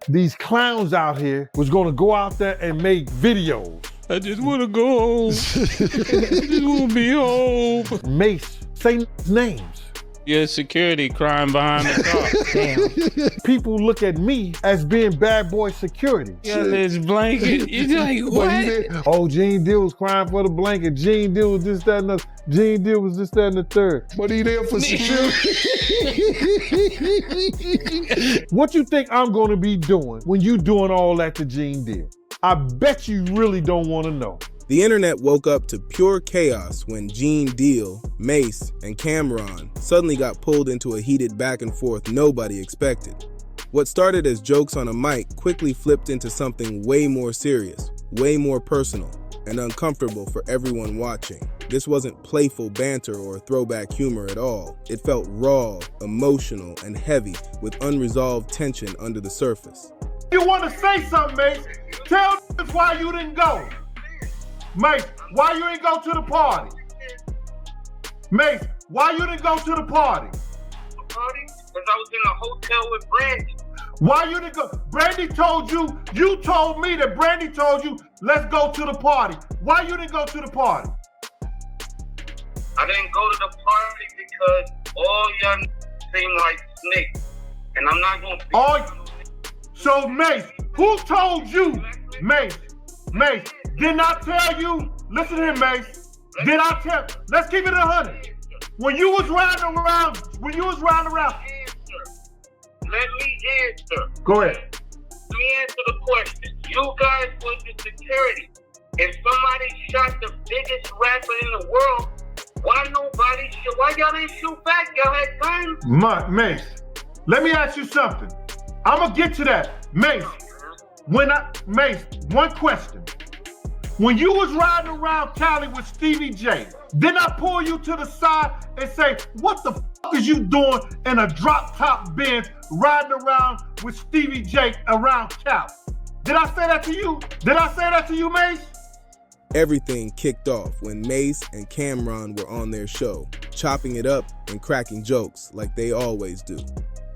These clowns out here was gonna go out there and make videos. I just wanna go home. I just wanna be home. Mase, say names. Yeah, security crying behind the car. Damn. People look at me as being bad boy security. Yeah, this blanket. You're like, what? Oh, Gene Deal was crying for the blanket. Gene Deal was this, that, and the Gene Deal was this, that, and the third. But he there for security. What you think I'm gonna be doing when you doing all that to Gene Deal? I bet you really don't wanna know. The internet woke up to pure chaos when Gene Deal, Mase, and Camron suddenly got pulled into a heated back and forth nobody expected. What started as jokes on a mic quickly flipped into something way more serious, way more personal, and uncomfortable for everyone watching. This wasn't playful banter or throwback humor at all. It felt raw, emotional, and heavy with unresolved tension under the surface. You wanna say something, Mase? Tell us why you didn't go. Mase, why you didn't go to the party? Mase, why you didn't go to the party? The party? Because I was in a hotel with Brandy. Why you didn't go? Brandy told you told me that Brandy told you, let's go to the party. Why you didn't go to the party? I didn't go to the party because all y'all seem like snakes. And I'm not going to be... So Mase, who told you? Mase, didn't I tell you? Listen to him, Mase. Did I tell? Let's keep it 100. When you was riding around, Let me answer. Go ahead. Let me answer the question. You guys was the security. If somebody shot the biggest rapper in the world, why y'all didn't shoot back? Y'all had guns? Mase, let me ask you something. I'm gonna get to that. Mase, one question. When you was riding around Cali with Stevie J, didn't I pull you to the side and say, what the fuck is you doing in a drop top Benz riding around with Stevie J around Cali? Did I say that to you? Mase? Everything kicked off when Mase and Camron were on their show, chopping it up and cracking jokes like they always do.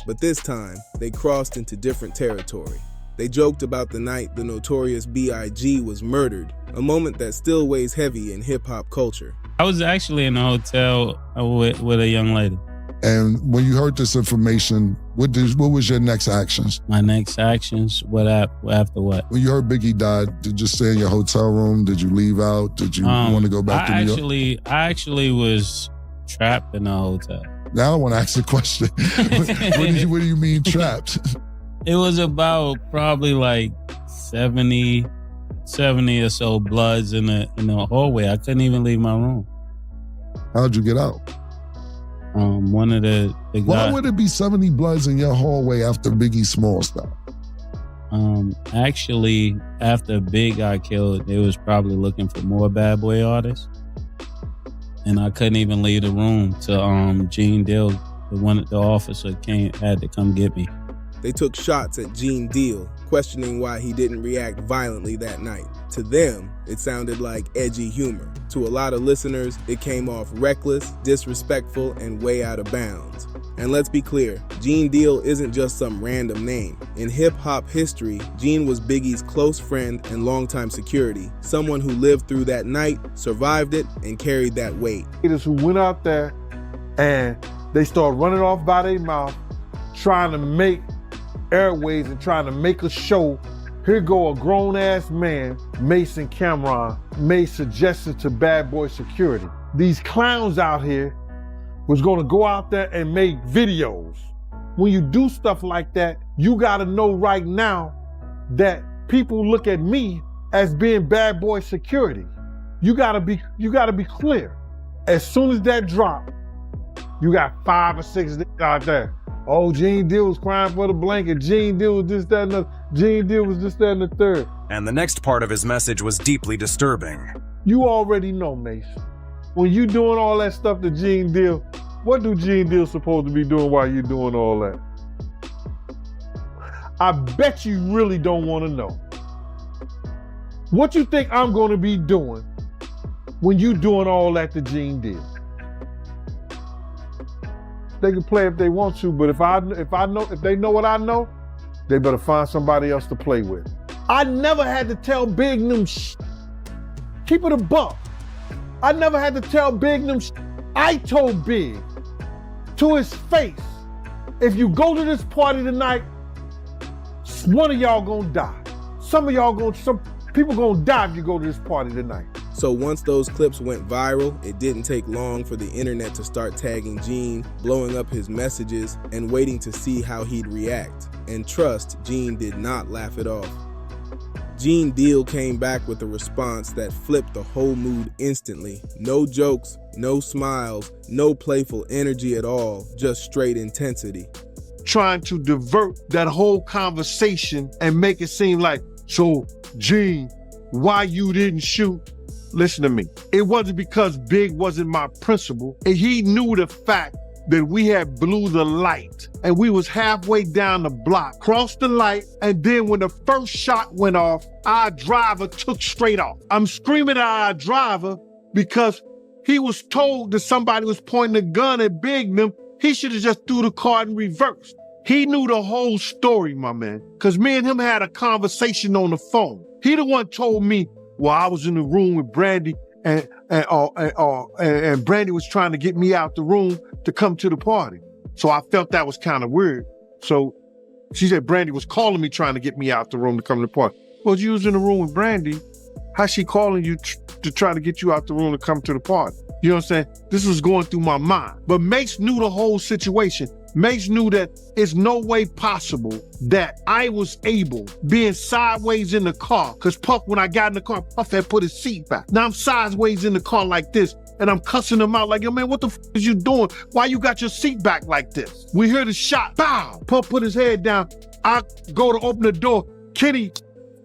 But this time, they crossed into different territory. They joked about the night the notorious B.I.G. was murdered, a moment that still weighs heavy in hip-hop culture. I was actually in a hotel with a young lady. And when you heard this information, what was your next actions? My next actions? After what? When you heard Biggie died, did you stay in your hotel room? Did you leave out? Did you want to go back to New York? I actually was trapped in a hotel. Now I want to ask the question. What do you mean trapped? It was about probably like 70 or so bloods in the hallway. I couldn't even leave my room. How'd you get out? One of the guys. Why would it be 70 bloods in your hallway after Biggie Smalls died? Actually, after Big got killed, they was probably looking for more bad boy artists. And I couldn't even leave the room till Gene Deal, the officer had to come get me. They took shots at Gene Deal, questioning why he didn't react violently that night. To them, it sounded like edgy humor. To a lot of listeners, it came off reckless, disrespectful, and way out of bounds. And let's be clear, Gene Deal isn't just some random name. In hip-hop history, Gene was Biggie's close friend and longtime security, someone who lived through that night, survived it, and carried that weight. Haters who went out there and they started running off by their mouth, trying to make airways and trying to make a show. Here go a grown-ass man, Mase and Camron, made suggestions to bad boy security. These clowns out here was gonna go out there and make videos. When you do stuff like that, you gotta know right now that people look at me as being bad boy security. You gotta be clear. As soon as that drop, you got 5 or 6 out there. Oh, Gene Deal was crying for the blanket. Gene Deal was this, that, and the Gene Deal was this, that, and the third. And the next part of his message was deeply disturbing. You already know, Mase. When you doing all that stuff to Gene Deal, what do Gene Deal supposed to be doing while you doing all that? I bet you really don't want to know. What you think I'm going to be doing when you doing all that to Gene Deal? They can play if they want to, but if they know what I know, they better find somebody else to play with. I never had to tell Big them keep it a buck. I never had to tell Big them I told Big to his face, if you go to this party tonight, one of y'all gonna die. Some people gonna die if you go to this party tonight. So once those clips went viral, it didn't take long for the internet to start tagging Gene, blowing up his messages, and waiting to see how he'd react. And trust, Gene did not laugh it off. Gene Deal came back with a response that flipped the whole mood instantly. No jokes, no smiles, no playful energy at all, just straight intensity. Trying to divert that whole conversation and make it seem like, so Gene, why you didn't shoot? Listen to me. It wasn't because Big wasn't my principal. And he knew the fact that we had blew the light and we was halfway down the block, crossed the light, and then when the first shot went off, our driver took straight off. I'm screaming at our driver because he was told that somebody was pointing a gun at Big them. He should have just threw the car in reverse. He knew the whole story, my man, because me and him had a conversation on the phone. He the one told me, well, I was in the room with Brandy and Brandy was trying to get me out the room to come to the party. So I felt that was kind of weird. So she said Brandy was calling me trying to get me out the room to come to the party. Well, you was in the room with Brandy. How's she calling you to try to get you out the room to come to the party? You know what I'm saying? This was going through my mind. But Mase knew the whole situation. Mase knew that it's no way possible that I was able, being sideways in the car, because Puff, when I got in the car, Puff had put his seat back. Now I'm sideways in the car like this, and I'm cussing him out like, yo, man, what the f is you doing? Why you got your seat back like this? We hear the shot, bow. Puff put his head down. I go to open the door. Kitty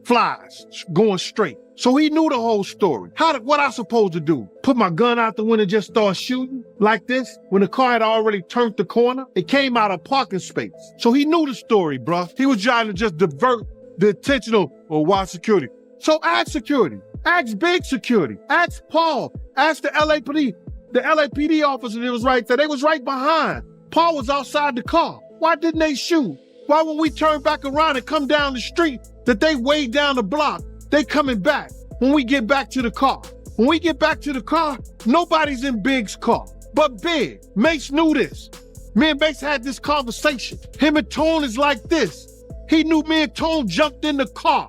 flies, going straight. So he knew the whole story. What I supposed to do? Put my gun out the window and just start shooting like this? When the car had already turned the corner, it came out of parking space. So he knew the story, bruh. He was trying to just divert the attention of, well, why security? So ask security, ask Big security, ask Paul, ask the LAPD. The LAPD officer that was right there, they was right behind. Paul was outside the car. Why didn't they shoot? Why when we turn back around and come down the street, that they way down the block, they coming back when we get back to the car. When we get back to the car, nobody's in Big's car. But Big, Mase knew this. Me and Mase had this conversation. Him and Tone is like this. He knew me and Tone jumped in the car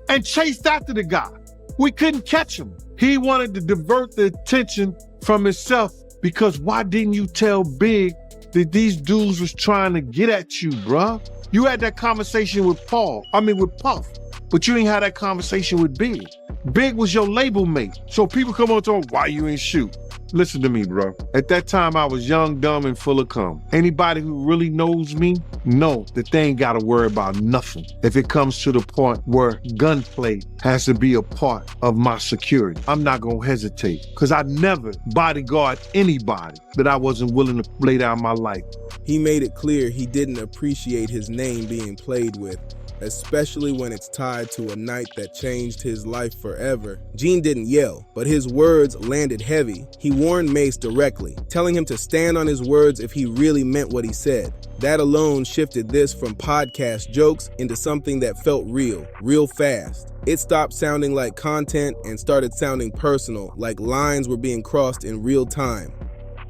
and chased after the guy. We couldn't catch him. He wanted to divert the attention from himself because why didn't you tell Big that these dudes was trying to get at you, bruh? You had that conversation with with Puff. But you ain't had that conversation with Big. Big was your label mate. So people come on to him, why you ain't shoot? Listen to me, bro. At that time, I was young, dumb, and full of cum. Anybody who really knows me know that they ain't got to worry about nothing if it comes to the point where gunplay has to be a part of my security. I'm not going to hesitate because I never bodyguard anybody that I wasn't willing to lay down my life. He made it clear he didn't appreciate his name being played with, especially when it's tied to a night that changed his life forever. Gene didn't yell, but his words landed heavy. He warned Mase directly, telling him to stand on his words if he really meant what he said. That alone shifted this from podcast jokes into something that felt real fast. It stopped sounding like content and started sounding personal, like lines were being crossed in real time.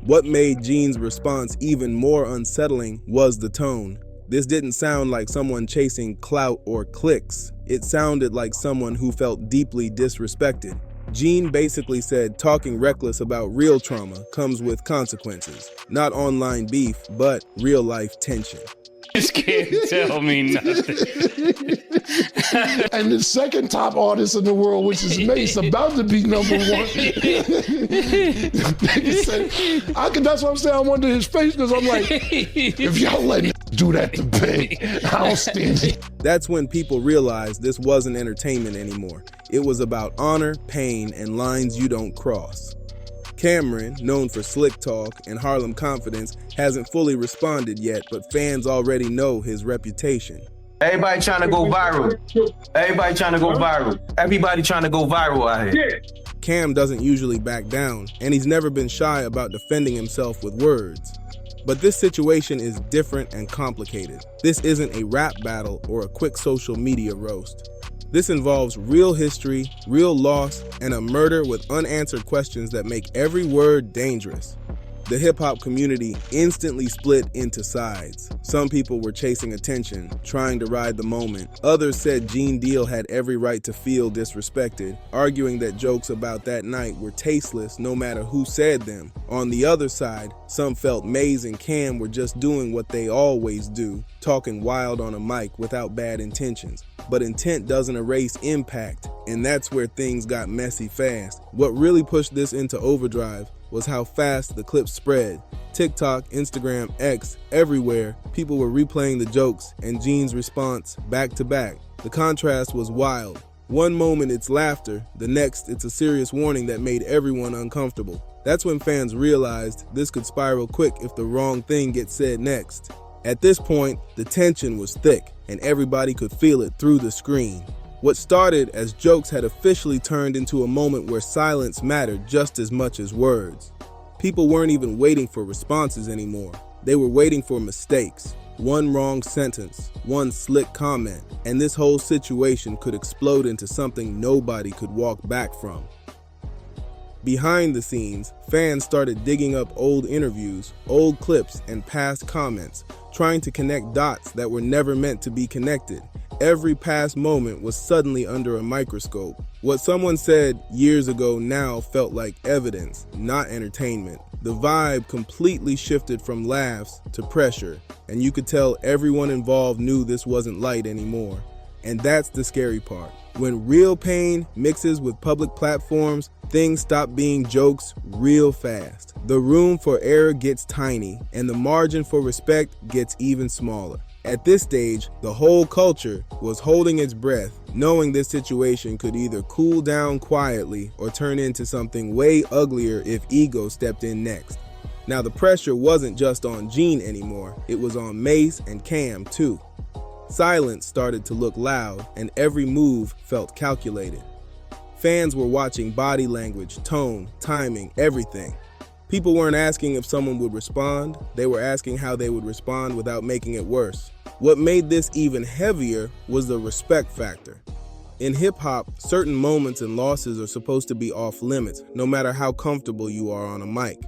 What made Gene's response even more unsettling was the tone. This didn't sound like someone chasing clout or clicks. It sounded like someone who felt deeply disrespected. Gene basically said talking reckless about real trauma comes with consequences. Not online beef, but real life tension. Just can't tell me nothing. And the second top artist in the world, which is Mase, about to be number one. That's what I'm saying. I wonder his face because I'm like, if y'all let do that to Big, I don't stand it. That's when people realized this wasn't entertainment anymore. It was about honor, pain, and lines you don't cross. Camron, known for slick talk and Harlem confidence, hasn't fully responded yet, but fans already know his reputation. Everybody trying to go viral. Everybody trying to go viral. Everybody trying to go viral out here. Cam doesn't usually back down, and he's never been shy about defending himself with words. But this situation is different and complicated. This isn't a rap battle or a quick social media roast. This involves real history, real loss, and a murder with unanswered questions that make every word dangerous. The hip-hop community instantly split into sides. Some people were chasing attention, trying to ride the moment. Others said Gene Deal had every right to feel disrespected, arguing that jokes about that night were tasteless no matter who said them. On the other side, some felt Mase and Cam were just doing what they always do, talking wild on a mic without bad intentions. But intent doesn't erase impact, and that's where things got messy fast. What really pushed this into overdrive was how fast the clip spread. TikTok, Instagram, X, everywhere, people were replaying the jokes and Gene's response back to back. The contrast was wild. One moment it's laughter, the next it's a serious warning that made everyone uncomfortable. That's when fans realized this could spiral quick if the wrong thing gets said next. At this point, the tension was thick and everybody could feel it through the screen. What started as jokes had officially turned into a moment where silence mattered just as much as words. People weren't even waiting for responses anymore. They were waiting for mistakes. One wrong sentence, one slick comment, and this whole situation could explode into something nobody could walk back from. Behind the scenes, fans started digging up old interviews, old clips, and past comments, trying to connect dots that were never meant to be connected. Every past moment was suddenly under a microscope. What someone said years ago now felt like evidence, not entertainment. The vibe completely shifted from laughs to pressure, and you could tell everyone involved knew this wasn't light anymore. And that's the scary part. When real pain mixes with public platforms, things stop being jokes real fast. The room for error gets tiny, and the margin for respect gets even smaller. At this stage, the whole culture was holding its breath, knowing this situation could either cool down quietly or turn into something way uglier if ego stepped in next. Now the pressure wasn't just on Gene anymore, it was on Mase and Cam too. Silence started to look loud, and every move felt calculated. Fans were watching body language, tone, timing, everything. People weren't asking if someone would respond, they were asking how they would respond without making it worse. What made this even heavier was the respect factor. In hip-hop, certain moments and losses are supposed to be off limits, no matter how comfortable you are on a mic.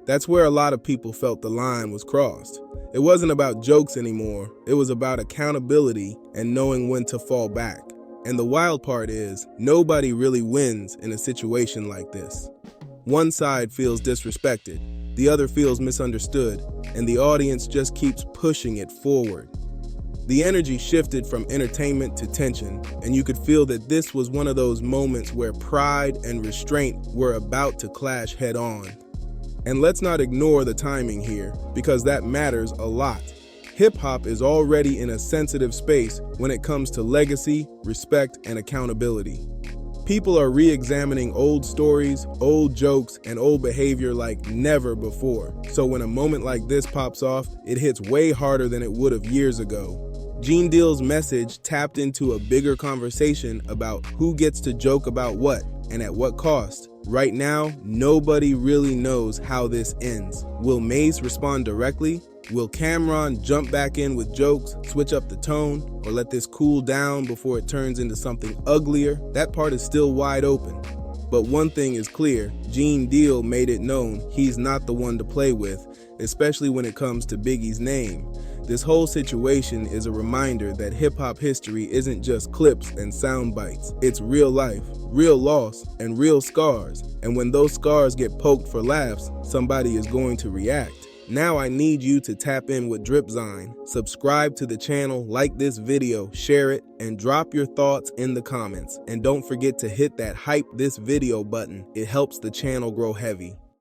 That's where a lot of people felt the line was crossed. It wasn't about jokes anymore, it was about accountability and knowing when to fall back. And the wild part is, nobody really wins in a situation like this. One side feels disrespected, the other feels misunderstood, and the audience just keeps pushing it forward. The energy shifted from entertainment to tension, and you could feel that this was one of those moments where pride and restraint were about to clash head on. And let's not ignore the timing here, because that matters a lot. Hip-hop is already in a sensitive space when it comes to legacy, respect, and accountability. People are re-examining old stories, old jokes, and old behavior like never before. So when a moment like this pops off, it hits way harder than it would have years ago. Gene Deal's message tapped into a bigger conversation about who gets to joke about what and at what cost. Right now, nobody really knows how this ends. Will Mase respond directly? Will Camron jump back in with jokes, switch up the tone, or let this cool down before it turns into something uglier? That part is still wide open. But one thing is clear, Gene Deal made it known he's not the one to play with, especially when it comes to Biggie's name. This whole situation is a reminder that hip-hop history isn't just clips and sound bites. It's real life, real loss, and real scars. And when those scars get poked for laughs, somebody is going to react. Now I need you to tap in with Dripzine. Subscribe to the channel, like this video, share it, and drop your thoughts in the comments. And don't forget to hit that hype this video button. It helps the channel grow heavy.